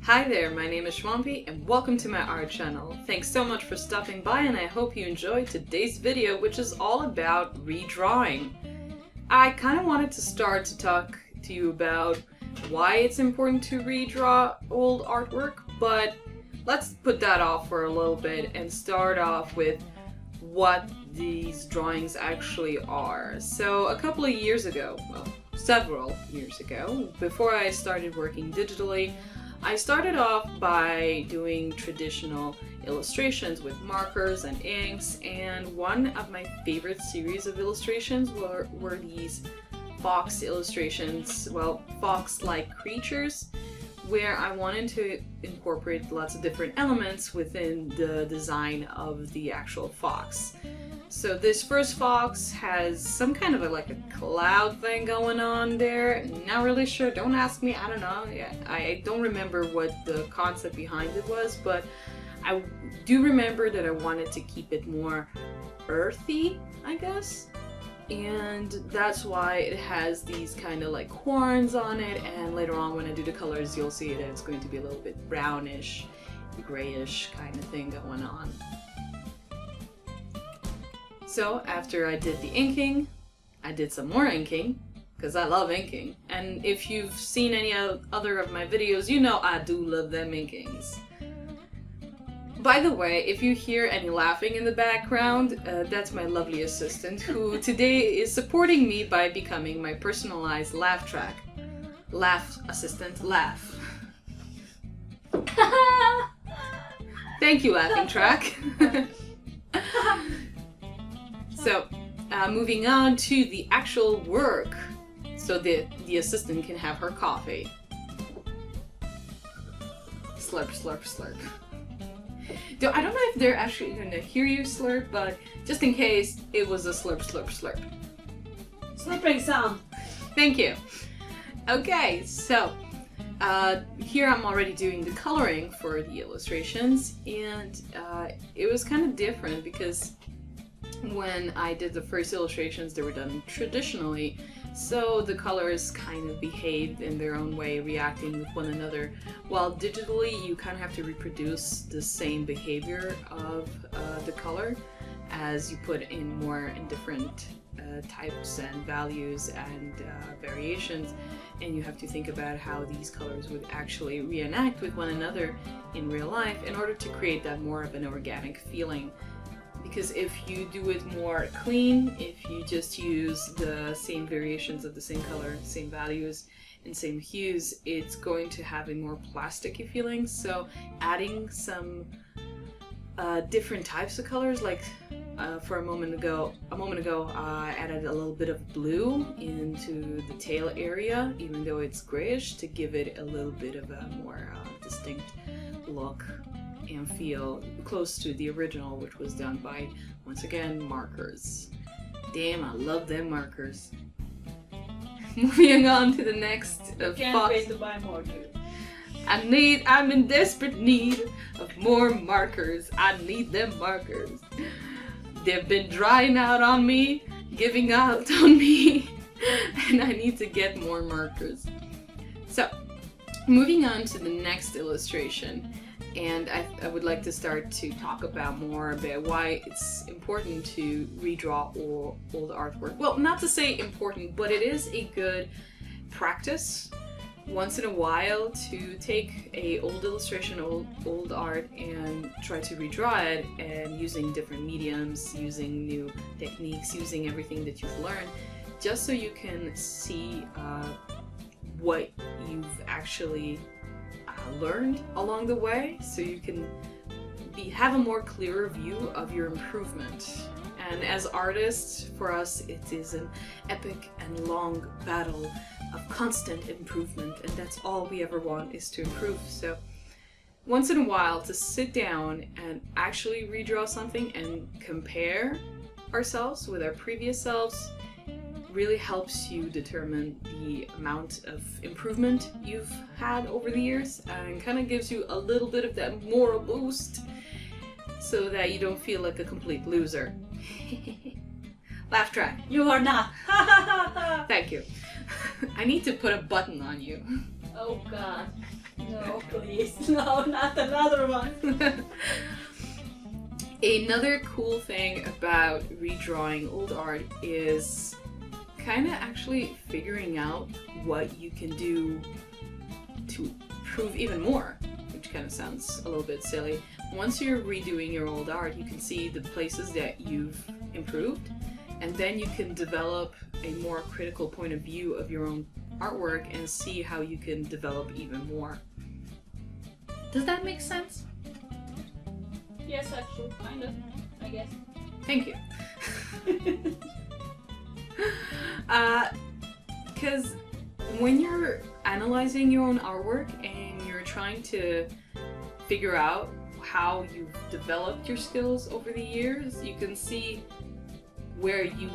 Hi there, my name is Shwampy and welcome to my art channel. Thanks so much for stopping by and I hope you enjoyed today's video, which is all about redrawing. I kind of wanted to start to talk to you about why it's important to redraw old artwork, but let's put that off for a little bit and start off with what these drawings actually are. So a couple of years ago, well, several years ago, before I started working digitally, I started off by doing traditional illustrations with markers and inks, and one of my favorite series of illustrations were these fox illustrations, well, fox-like creatures, where I wanted to incorporate lots of different elements within the design of the actual fox. So this first fox has some kind of like a cloud thing going on there. Not really sure, don't ask me, I don't know. I don't remember what the concept behind it was, but I do remember that I wanted to keep it more earthy, I guess. And that's why it has these kind of like horns on it, and later on when I do the colors you'll see that it's going to be a little bit brownish, grayish kind of thing going on. So after I did the inking, I did some more inking, because I love inking. And if you've seen any other of my videos, you know I do love them inkings. By the way, if you hear any laughing in the background, that's my lovely assistant, who today is supporting me by becoming my personalized laugh track. Laugh, assistant, laugh. Thank you, laughing track. So, moving on to the actual work, so the assistant can have her coffee. Slurp, slurp, slurp. I don't know if they're actually going to hear you slurp, but just in case, it was a slurp, slurp, slurp. Slurping sound. Thank you. Okay, so here I'm already doing the coloring for the illustrations, and it was kind of different because when I did the first illustrations, they were done traditionally, so the colors kind of behaved in their own way, reacting with one another, while digitally you kind of have to reproduce the same behavior of the color as you put in more in different types and values and variations, and you have to think about how these colors would actually reenact with one another in real life in order to create that more of an organic feeling. Because if you do it more clean, if you just use the same variations of the same color, same values, and same hues, it's going to have a more plasticky feeling. So adding some different types of colors, like for a moment ago, I added a little bit of blue into the tail area, even though it's grayish, to give it a little bit of a more distinct look and feel close to the original, which was done by, once again, markers. Damn, I love them markers. Moving on to the next Can't wait to buy more, dude. I'm in desperate need of more markers. I need them markers. They've been drying out on me, giving out on me, and I need to get more markers. So, moving on to the next illustration. And I would like to start to talk about more about why it's important to redraw old artwork. Well, not to say important, but it is a good practice once in a while to take a old illustration, old art, and try to redraw it, and using different mediums, using new techniques, using everything that you've learned, just so you can see what you've actually learned along the way, so you can have a more clearer view of your improvement. And as artists, for us, it is an epic and long battle of constant improvement, and that's all we ever want, is to improve. So once in a while, to sit down and actually redraw something and compare ourselves with our previous selves really helps you determine the amount of improvement you've had over the years, and kind of gives you a little bit of that moral boost so that you don't feel like a complete loser. Laugh track. You are not. Thank you. I need to put a button on you. Oh god. No, please. No, not another one. Another cool thing about redrawing old art is kind of actually figuring out what you can do to improve even more, which kind of sounds a little bit silly. Once you're redoing your old art, you can see the places that you've improved, and then you can develop a more critical point of view of your own artwork and see how you can develop even more. Does that make sense? Yes, actually, kind of, I guess. Thank you. Because when you're analyzing your own artwork and you're trying to figure out how you've developed your skills over the years, you can see where you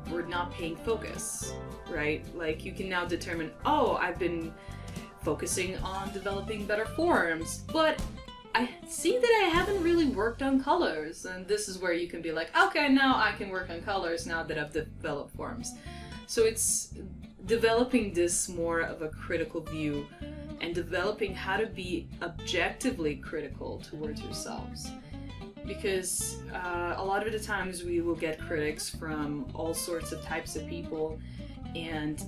were not paying focus, right? Like you can now determine, oh, I've been focusing on developing better forms, but I see that I haven't really worked on colors, and this is where you can be like, okay, now I can work on colors now that I've developed forms. So it's developing this more of a critical view and developing how to be objectively critical towards yourselves. Because a lot of the times we will get critics from all sorts of types of people, and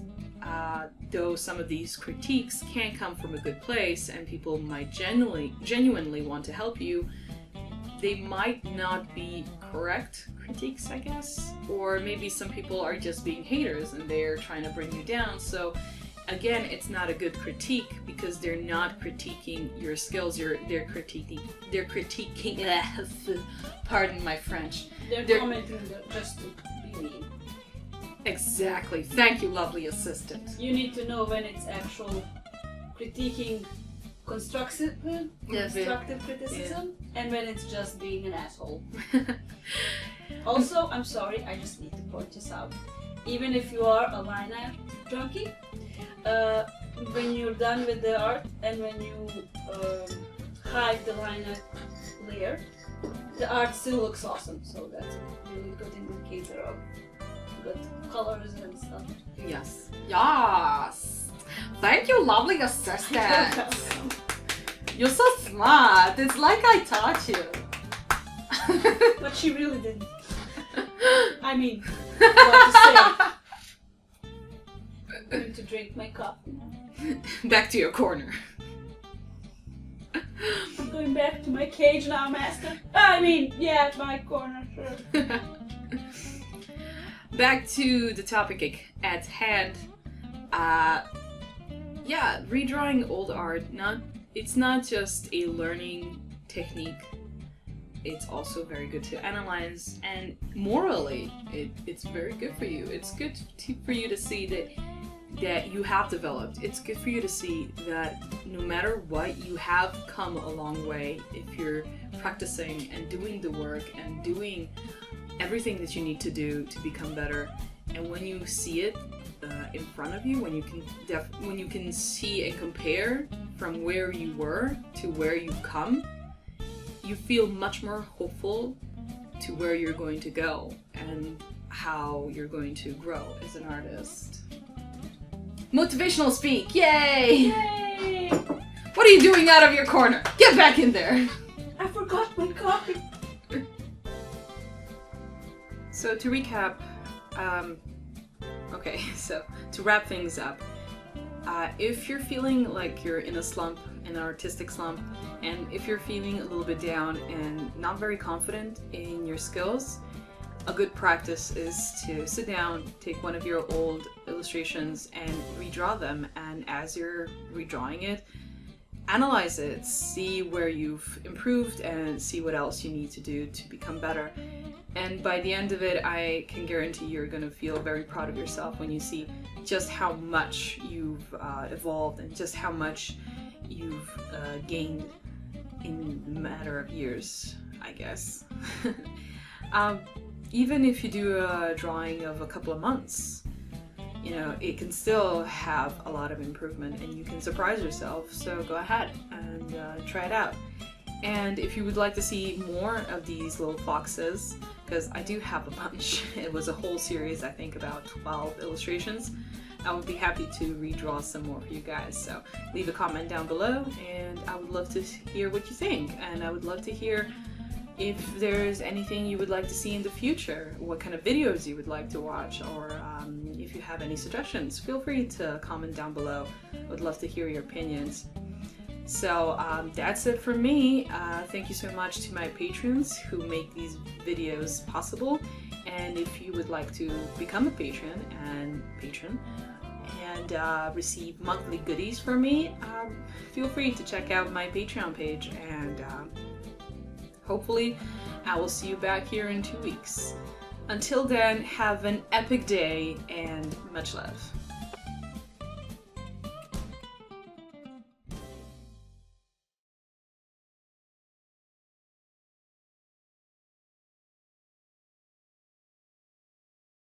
though some of these critiques can come from a good place and people might genuinely want to help you, they might not be correct critiques, I guess. Or maybe some people are just being haters and they're trying to bring you down. So again, it's not a good critique because they're not critiquing your skills. They're critiquing. Pardon my French. They're commenting just to be mean. Exactly. Thank you, lovely assistant. You need to know when it's actual critiquing constructive criticism and when it's just being an asshole. Also, I'm sorry, I just need to point this out. Even if you are a line art junkie, when you're done with the art and when you hide the line art layer, the art still looks awesome. So that's a really good indicator of good colors and stuff. Yes. Yes. Thank you, lovely assistant. You're so smart. It's like I taught you. But she really didn't. I mean, what to say? I'm going to drink my coffee now. Back to your corner. I'm going back to my cage now, master. I mean, yeah, my corner, sure. Back to the topic at hand. Yeah, redrawing old art, it's not just a learning technique. It's also very good to analyze, and morally, it's very good for you. It's good for you to see that you have developed. It's good for you to see that no matter what, you have come a long way if you're practicing and doing the work and doing everything that you need to do to become better. And when you see it in front of you, when you can see and compare from where you were to where you've come, you feel much more hopeful to where you're going to go and how you're going to grow as an artist. Motivational speak! Yay! Yay! What are you doing out of your corner? Get back in there! I forgot my coffee. So to recap, okay, so to wrap things up, if you're feeling like you're in a slump, an artistic slump, and if you're feeling a little bit down and not very confident in your skills, a good practice is to sit down, take one of your old illustrations and redraw them, and as you're redrawing it, analyze it, see where you've improved and see what else you need to do to become better. And by the end of it, I can guarantee you're going to feel very proud of yourself when you see just how much you've evolved and just how much you've gained in a matter of years, I guess. Even if you do a drawing of a couple of months, you know, it can still have a lot of improvement and you can surprise yourself. So go ahead and try it out. And if you would like to see more of these little foxes, because I do have a bunch, it was a whole series, I think about 12 illustrations, I would be happy to redraw some more for you guys. So leave a comment down below, and I would love to hear what you think. And I would love to hear if there's anything you would like to see in the future, what kind of videos you would like to watch, or if you have any suggestions, feel free to comment down below. I would love to hear your opinions. So that's it for me. Thank you so much to my patrons who make these videos possible. And if you would like to become a patron and receive monthly goodies from me, feel free to check out my Patreon page, and hopefully I will see you back here in 2 weeks. Until then, have an epic day and much love.